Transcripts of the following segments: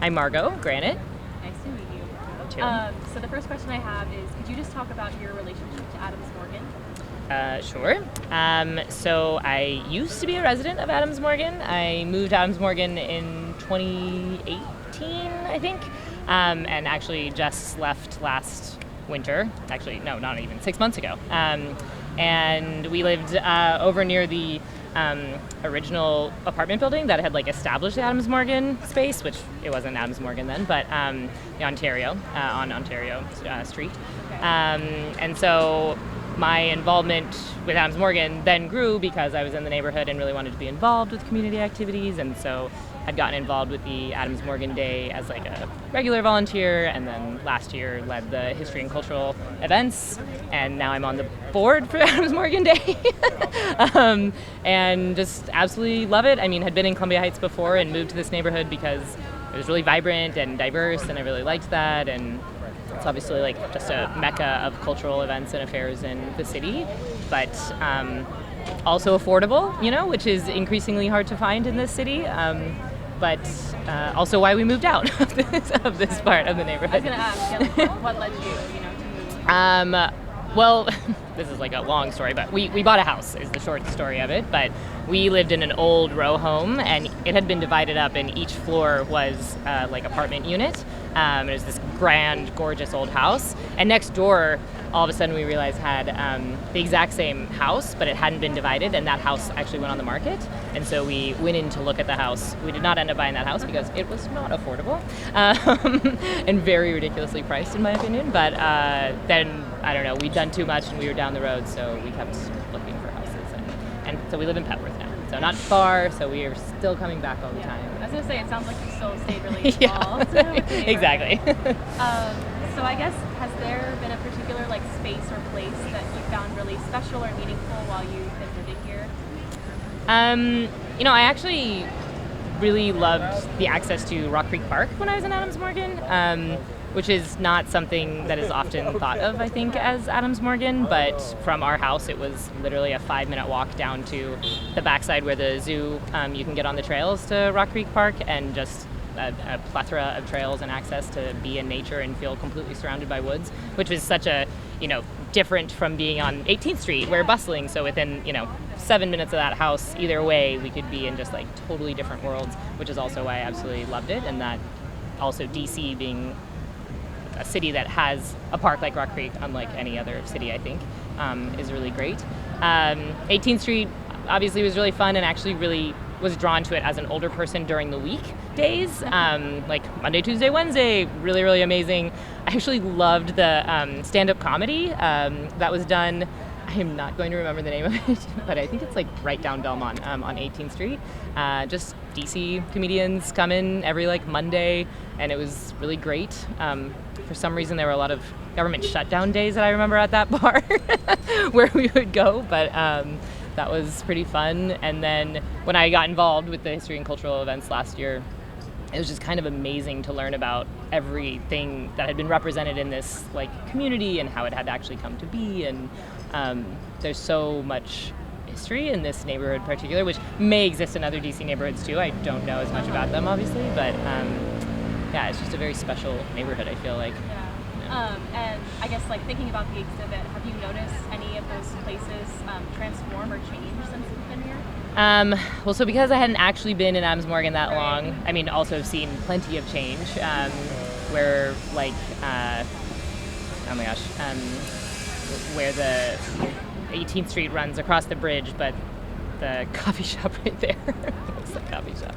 I'm Margaux, Granat. Nice to meet you. Too. So the first question I have is, could you just talk about your relationship to Adams Morgan? Sure. So I used to be a resident of Adams Morgan. I moved to Adams Morgan in 2018, I think, and actually just left last winter. Actually, no, not even 6 months ago. And we lived over near the original apartment building that had established the Adams Morgan space, which it wasn't Adams Morgan then, but the Ontario on Ontario Street. And so my involvement with Adams Morgan then grew because I was in the neighborhood and really wanted to be involved with community activities, and so had gotten involved with the Adams Morgan Day as a regular volunteer, and then last year led the history and cultural events, and now I'm on the board for Adams Morgan Day. And just absolutely love it. I mean, had been in Columbia Heights before and moved to this neighborhood because it was really vibrant and diverse, and I really liked that, and it's obviously just a mecca of cultural events and affairs in the city, but also affordable, which is increasingly hard to find in this city. But also why we moved out of this part of the neighborhood. I was going to ask, what led you, to move? Well, this is a long story, but we bought a house is the short story of it. But we lived in an old row home, and it had been divided up, and each floor was apartment unit. It was this grand, gorgeous old house. And next door, all of a sudden we realized had the exact same house, but it hadn't been divided, and that house actually went on the market. And so we went in to look at the house. We did not end up buying that house because it was not affordable and very ridiculously priced, in my opinion. But then, I don't know, we'd done too much and we were down the road, so we kept looking for houses. And so we live in Petworth now. So not far, so we are still coming back all the time. I was going to say, it sounds like you still stayed really involved. Exactly. So I guess, has there been a particular space or place that you found really special or meaningful while you've been living here? I actually really loved the access to Rock Creek Park when I was in Adams Morgan, which is not something that is often thought of, I think, as Adams Morgan, but from our house it was literally a 5-minute walk down to the backside where the zoo, you can get on the trails to Rock Creek Park, and just a plethora of trails and access to be in nature and feel completely surrounded by woods, which was such a, different from being on 18th Street where bustling, so within, 7 minutes of that house, either way, we could be in just totally different worlds, which is also why I absolutely loved it. And that also DC being a city that has a park like Rock Creek, unlike any other city, I think, is really great. 18th Street obviously was really fun, and actually really was drawn to it as an older person during the weekdays, Monday, Tuesday, Wednesday, really, really amazing. I actually loved the stand-up comedy that was done. I'm not going to remember the name of it, but I think it's right down Belmont on 18th Street. Just DC comedians come in every Monday, and it was really great. For some reason, there were a lot of government shutdown days that I remember at that bar where we would go, but that was pretty fun. And then when I got involved with the history and cultural events last year, it was just kind of amazing to learn about everything that had been represented in this community and how it had actually come to be. And there's so much history in this neighborhood in particular, which may exist in other DC neighborhoods too. I don't know as much about them, obviously, but yeah, it's just a very special neighborhood, I feel like. Yeah. And I guess thinking about the exhibit, have you noticed any of those places transform or change since you've been here? Well, so because I hadn't actually been in Adams Morgan that long, I mean, also have seen plenty of change, where oh my gosh, where the 18th Street runs across the bridge, but the coffee shop right there. What's the coffee shop?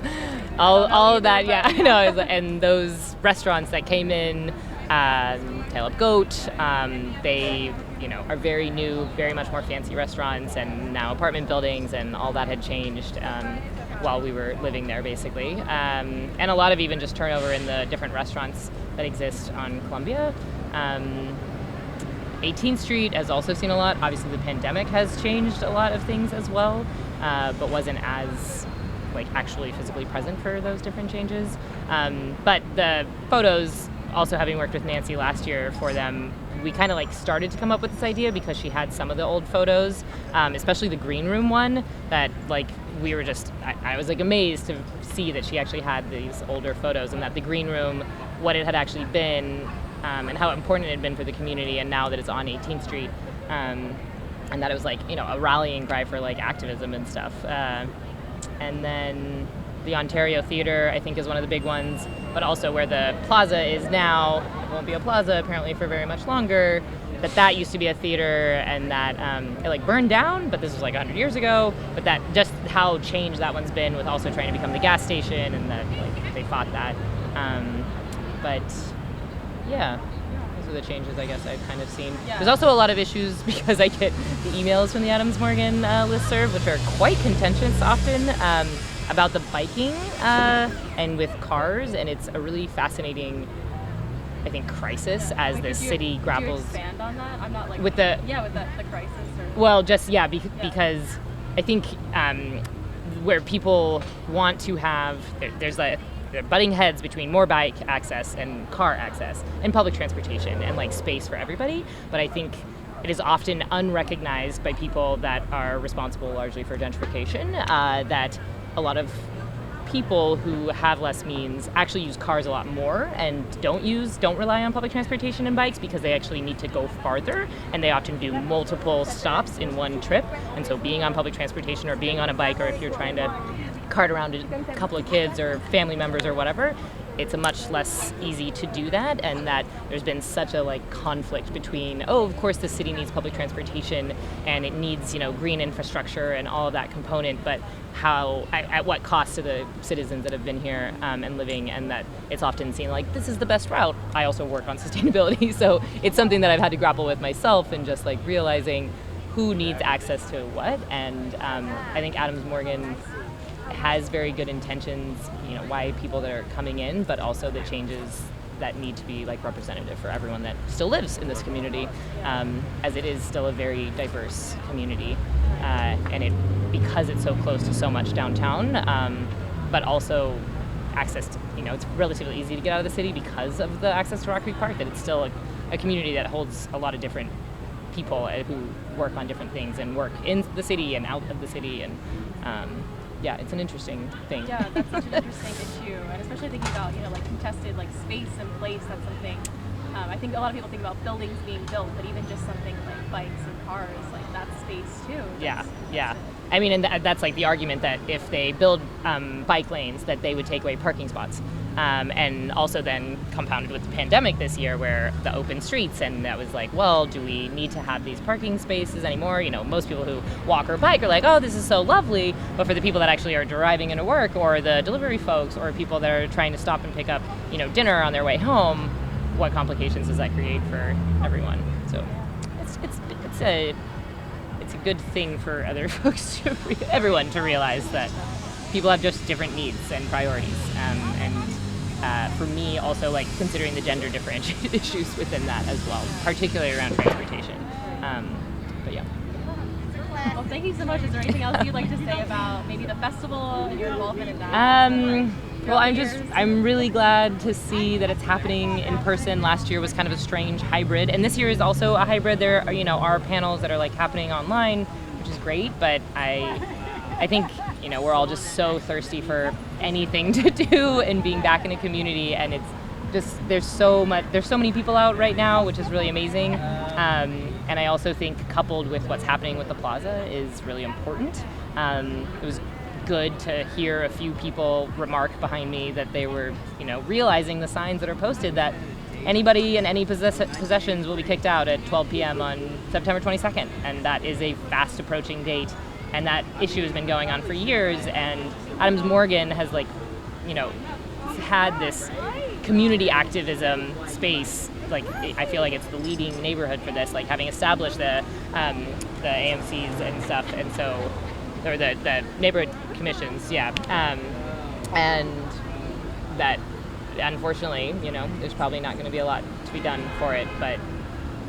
All of that, yeah, I know. And those restaurants that came in, Tail Up Goat, they, are very new, very much more fancy restaurants, and now apartment buildings, and all that had changed while we were living there, basically. And a lot of even just turnover in the different restaurants that exist on Columbia. 18th Street has also seen a lot. Obviously, the pandemic has changed a lot of things as well, but wasn't as actually physically present for those different changes. But the photos, also having worked with Nancy last year for them, we kind of like started to come up with this idea because she had some of the old photos, especially the green room one that like we were just, I was like amazed to see that she actually had these older photos, and that the green room, what it had actually been, and how important it had been for the community, and now that it's on 18th Street, and that it was like, you know, a rallying cry for like activism and stuff. And then the Ontario Theatre, I think, is one of the big ones, but also where the plaza is now, it won't be a plaza apparently for very much longer, that used to be a theater, and that it like burned down, but this was like 100 years ago, but that just how changed that one's been with also trying to become the gas station, and that like they fought that. But yeah, those are the changes I guess I've kind of seen. Yeah. There's also a lot of issues because I get the emails from the Adams Morgan listserv, which are quite contentious often, about the biking and with cars, and it's a really fascinating, I think, crisis as the city grapples. Could you expand on that? I'm not like with the crisis. Or... Well, just because I think where people want to have there's like they're butting heads between more bike access and car access and public transportation and like space for everybody, but I think it is often unrecognized by people that are responsible largely for gentrification, that a lot of people who have less means actually use cars a lot more and don't rely on public transportation and bikes because they actually need to go farther, and they often do multiple stops in one trip. And so being on public transportation or being on a bike, or if you're trying to cart around a couple of kids or family members or whatever, it's a much less easy to do that, and that there's been such a like conflict between, of course the city needs public transportation and it needs, you know, green infrastructure and all of that component, but how, at what cost to the citizens that have been here and living, and that it's often seen like this is the best route. I also work on sustainability, so it's something that I've had to grapple with myself, and just like realizing who needs access to what, and I think Adams Morgan has very good intentions, you know, why people that are coming in, but also the changes that need to be like representative for everyone that still lives in this community, as it is still a very diverse community, and it, because it's so close to so much downtown, but also access to, you know, it's relatively easy to get out of the city because of the access to Rock Creek Park, that it's still a community that holds a lot of different people who work on different things and work in the city and out of the city, and yeah, it's an interesting thing. Yeah, that's such an interesting issue, and especially thinking about, you know, like contested like space and place. That's something I think a lot of people think about buildings being built, but even just something like bikes and cars, like that's space too. Yeah. I mean, and that's like the argument that if they build bike lanes, that they would take away parking spots. And also then compounded with the pandemic this year, where the open streets, and that was like, well, do we need to have these parking spaces anymore? You know, most people who walk or bike are like, oh, this is so lovely, but for the people that actually are driving into work, or the delivery folks, or people that are trying to stop and pick up, you know, dinner on their way home, what complications does that create for everyone? So it's a good thing for other folks everyone to realize that people have just different needs and priorities, and for me also like considering the gender differentiated issues within that as well, particularly around transportation. But yeah. Well, thank you so much. Is there anything else you'd like to say about maybe the festival and your involvement in that? Well, I'm really glad to see that it's happening in person. Last year was kind of a strange hybrid, and this year is also a hybrid. There are, you know, are panels that are like happening online, which is great, but I think, you know, we're all just so thirsty for anything to do and being back in a community, and it's just there's so many people out right now, which is really amazing. And I also think coupled with what's happening with the plaza is really important. It was good to hear a few people remark behind me that they were, you know, realizing the signs that are posted that anybody and any possessions will be kicked out at 12 p.m. on September 22nd, and that is a fast approaching date, and that issue has been going on for years, and Adams Morgan has, like, you know, had this community activism space. Like, I feel like it's the leading neighborhood for this, like having established the AMCs and stuff, and so, or the neighborhood commissions, yeah, and that unfortunately, you know, there's probably not going to be a lot to be done for it, but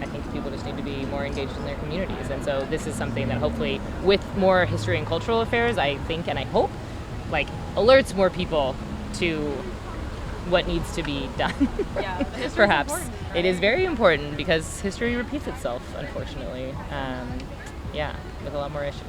I think people just need to be more engaged in their communities, and so this is something that hopefully with more history and cultural affairs, I think and I hope, like, alerts more people to what needs to be done. Yeah, but history's Perhaps. important, It is right? very important because history repeats itself, unfortunately. With a lot more issues.